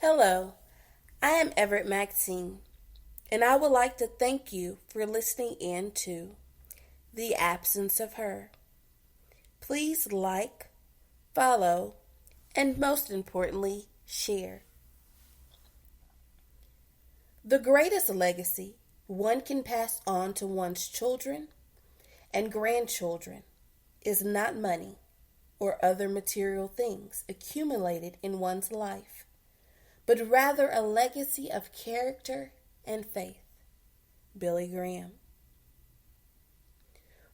Hello, I am Everett Maxine, and I would like to thank you for listening in to The Absence of Her. Please like, follow, and most importantly, share. The greatest legacy one can pass on to one's children and grandchildren is not money or other material things accumulated in one's life, but rather a legacy of character and faith. Billy Graham.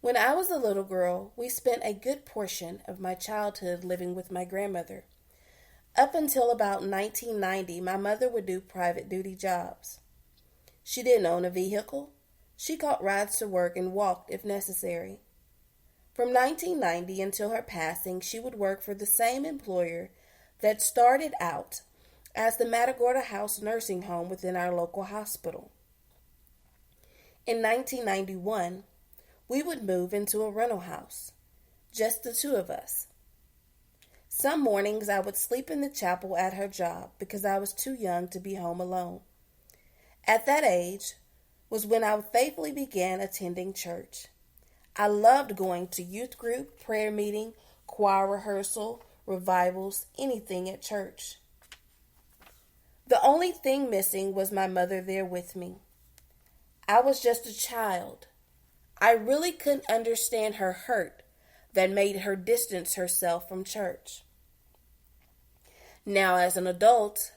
When I was a little girl, we spent a good portion of my childhood living with my grandmother. Up until about 1990, my mother would do private duty jobs. She didn't own a vehicle. She caught rides to work and walked if necessary. From 1990 until her passing, she would work for the same employer that started out as the Matagorda House nursing home within our local hospital. In 1991, we would move into a rental house, just the two of us. Some mornings I would sleep in the chapel at her job because I was too young to be home alone. At that age was when I faithfully began attending church. I loved going to youth group, prayer meeting, choir rehearsal, revivals, anything at church. The only thing missing was my mother there with me. I was just a child. I really couldn't understand her hurt that made her distance herself from church. Now, as an adult,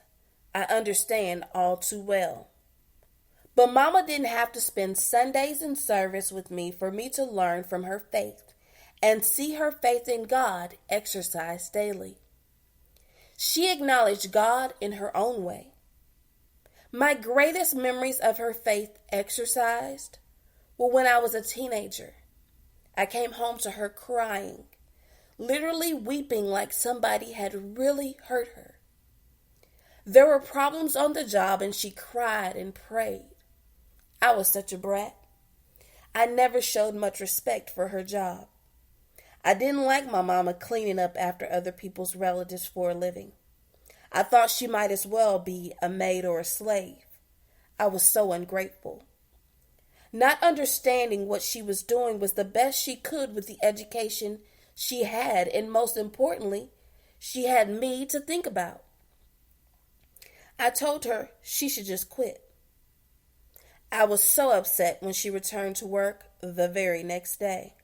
I understand all too well. But Mama didn't have to spend Sundays in service with me for me to learn from her faith and see her faith in God exercised daily. She acknowledged God in her own way. My greatest memories of her faith exercised were when I was a teenager. I came home to her crying, literally weeping like somebody had really hurt her. There were problems on the job and she cried and prayed. I was such a brat. I never showed much respect for her job. I didn't like my mama cleaning up after other people's relatives for a living. I thought she might as well be a maid or a slave. I was so ungrateful. Not understanding what she was doing was the best she could with the education she had, and most importantly, she had me to think about. I told her she should just quit. I was so upset when she returned to work the very next day.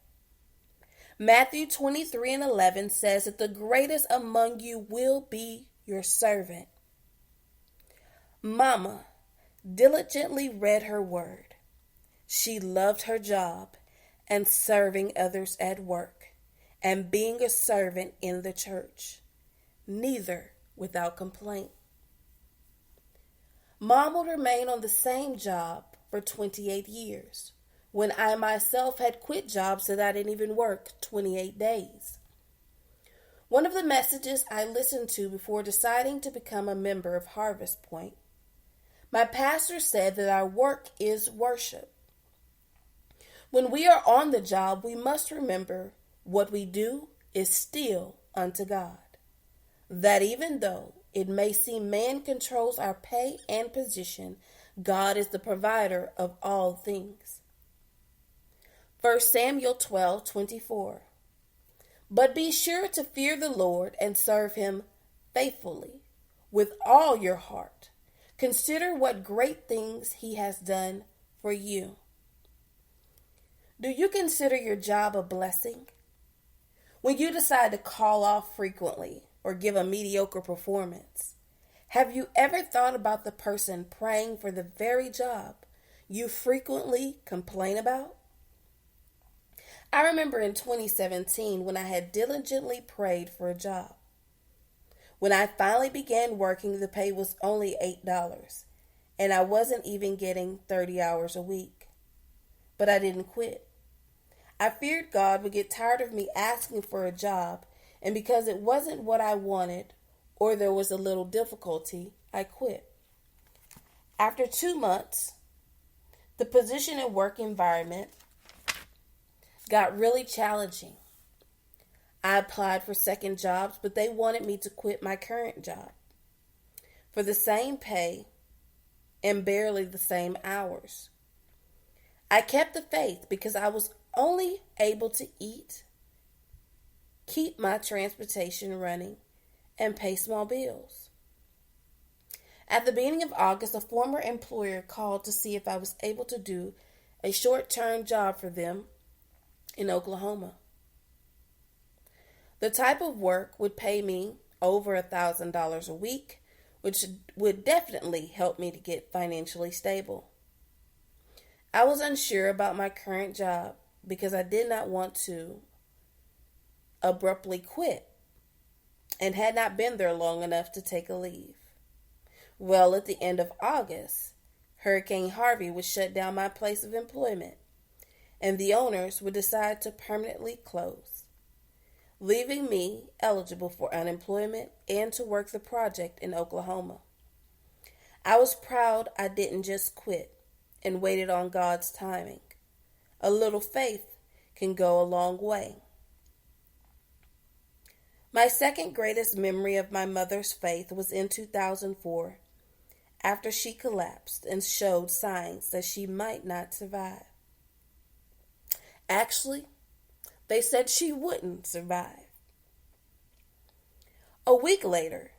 Matthew 23:11 says that the greatest among you will be your servant. Mama diligently read her word. She loved her job and serving others at work and being a servant in the church, neither without complaint. Mom would remain on the same job for 28 years, when I myself had quit jobs that I didn't even work 28 days. One of the messages I listened to before deciding to become a member of Harvest Point, my pastor said that our work is worship. When we are on the job, we must remember what we do is still unto God. That even though it may seem man controls our pay and position, God is the provider of all things. 1 Samuel 12:24. But be sure to fear the Lord and serve him faithfully with all your heart. Consider what great things he has done for you. Do you consider your job a blessing? When you decide to call off frequently or give a mediocre performance, have you ever thought about the person praying for the very job you frequently complain about? I remember in 2017 when I had diligently prayed for a job. When I finally began working, the pay was only $8, and I wasn't even getting 30 hours a week. But I didn't quit. I feared God would get tired of me asking for a job, and because it wasn't what I wanted, or there was a little difficulty, I quit. After 2 months, the position and work environment got really challenging. I applied for second jobs, but they wanted me to quit my current job. for the same pay and barely the same hours. I kept the faith because I was only able to eat, keep my transportation running, and pay small bills. At the beginning of August, a former employer called to see if I was able to do a short-term job for them in Oklahoma. The type of work would pay me over $1,000 a week, which would definitely help me to get financially stable. I was unsure about my current job because I did not want to abruptly quit and had not been there long enough to take a leave. Well, at the end of August, Hurricane Harvey would shut down my place of employment, and the owners would decide to permanently close, leaving me eligible for unemployment and to work the project in Oklahoma. I was proud I didn't just quit and waited on God's timing. A little faith can go a long way. My second greatest memory of my mother's faith was in 2004, after she collapsed and showed signs that she might not survive. Actually, they said she wouldn't survive. A week later,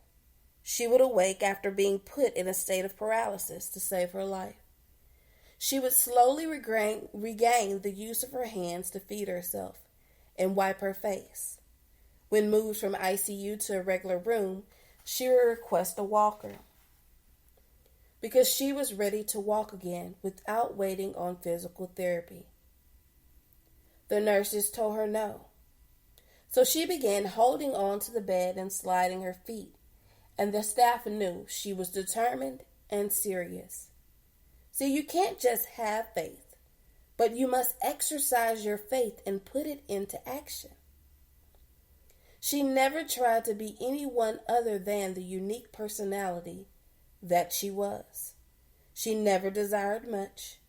she would awake after being put in a state of paralysis to save her life. She would slowly regain the use of her hands to feed herself and wipe her face. When moved from ICU to a regular room, she would request a walker because she was ready to walk again without waiting on physical therapy. The nurses told her no. So she began holding on to the bed and sliding her feet, and the staff knew she was determined and serious. See, you can't just have faith, but you must exercise your faith and put it into action. She never tried to be anyone other than the unique personality that she was. She never desired much,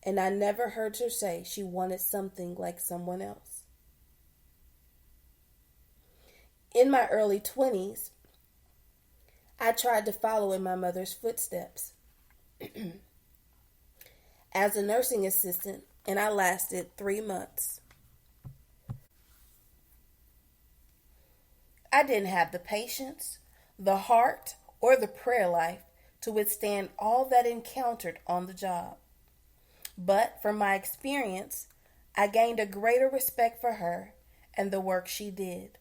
and I never heard her say she wanted something like someone else. In my early 20s, I tried to follow in my mother's footsteps as a nursing assistant, and I lasted 3 months. I didn't have the patience, the heart, or the prayer life to withstand all that encountered on the job. But from my experience, I gained a greater respect for her and the work she did.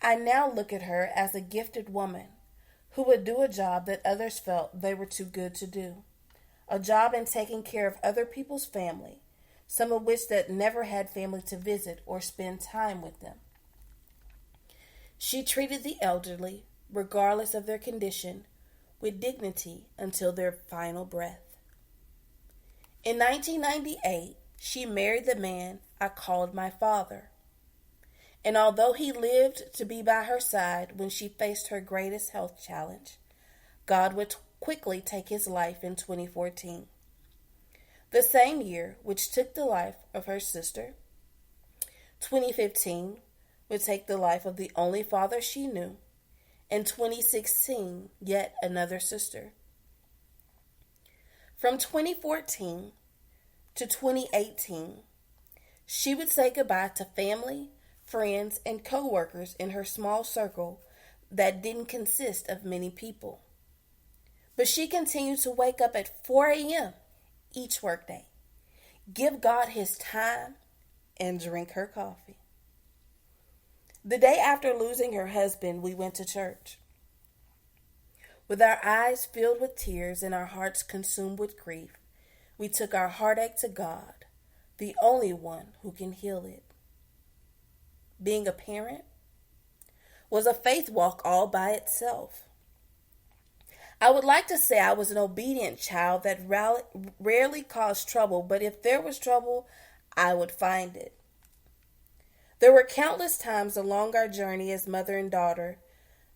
I now look at her as a gifted woman who would do a job that others felt they were too good to do. A job in taking care of other people's family, some of which that never had family to visit or spend time with them. She treated the elderly, regardless of their condition, with dignity until their final breath. In 1998, she married the man I called my father. And although he lived to be by her side when she faced her greatest health challenge, God would quickly take his life in 2014. The same year which took the life of her sister, 2015 would take the life of the only father she knew, and 2016 yet another sister. From 2014 to 2018, she would say goodbye to family, friends, and co-workers in her small circle that didn't consist of many people. But she continued to wake up at 4 a.m. each workday, give God his time, and drink her coffee. The day after losing her husband, we went to church. With our eyes filled with tears and our hearts consumed with grief, we took our heartache to God, the only one who can heal it. Being a parent was a faith walk all by itself. I would like to say I was an obedient child that rarely caused trouble, but if there was trouble, I would find it. There were countless times along our journey as mother and daughter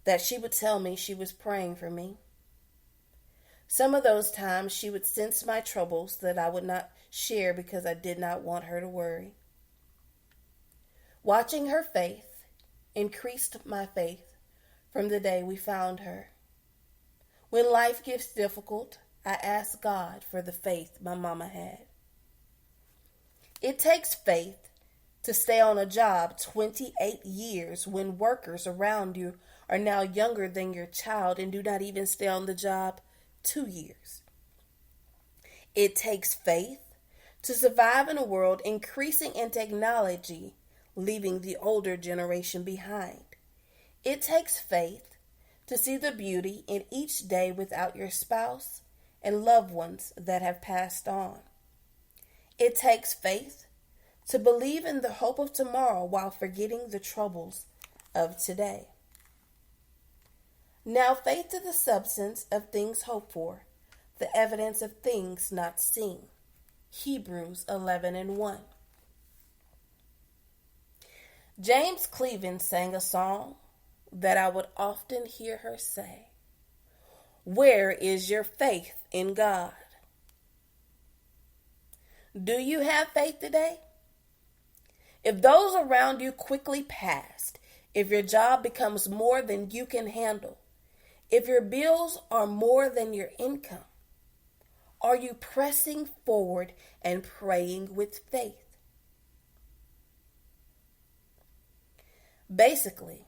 that she would tell me she was praying for me. Some of those times she would sense my troubles that I would not share because I did not want her to worry. Watching her faith increased my faith from the day we found her. When life gets difficult, I ask God for the faith my mama had. It takes faith to stay on a job 28 years when workers around you are now younger than your child and do not even stay on the job 2 years. It takes faith to survive in a world increasing in technology, leaving the older generation behind. It takes faith to see the beauty in each day without your spouse and loved ones that have passed on. It takes faith to believe in the hope of tomorrow while forgetting the troubles of today. Now faith is the substance of things hoped for, the evidence of things not seen. Hebrews 11:1. James Cleveland sang a song that I would often hear her say, "Where is your faith in God?" Do you have faith today? If those around you quickly passed, if your job becomes more than you can handle, if your bills are more than your income, are you pressing forward and praying with faith? Basically,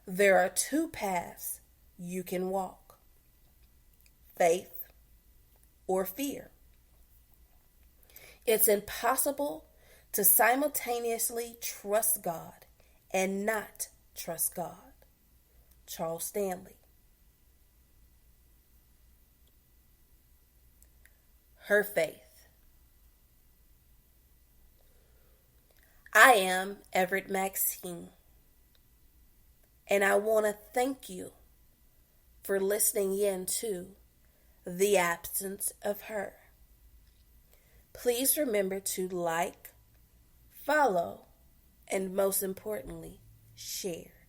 there are two paths you can walk: faith or fear. It's impossible to simultaneously trust God and not trust God. Charles Stanley. Her faith. I am Everett Maxine, and I want to thank you for listening in to The Absence of Her. Please remember to like, follow, and most importantly, share.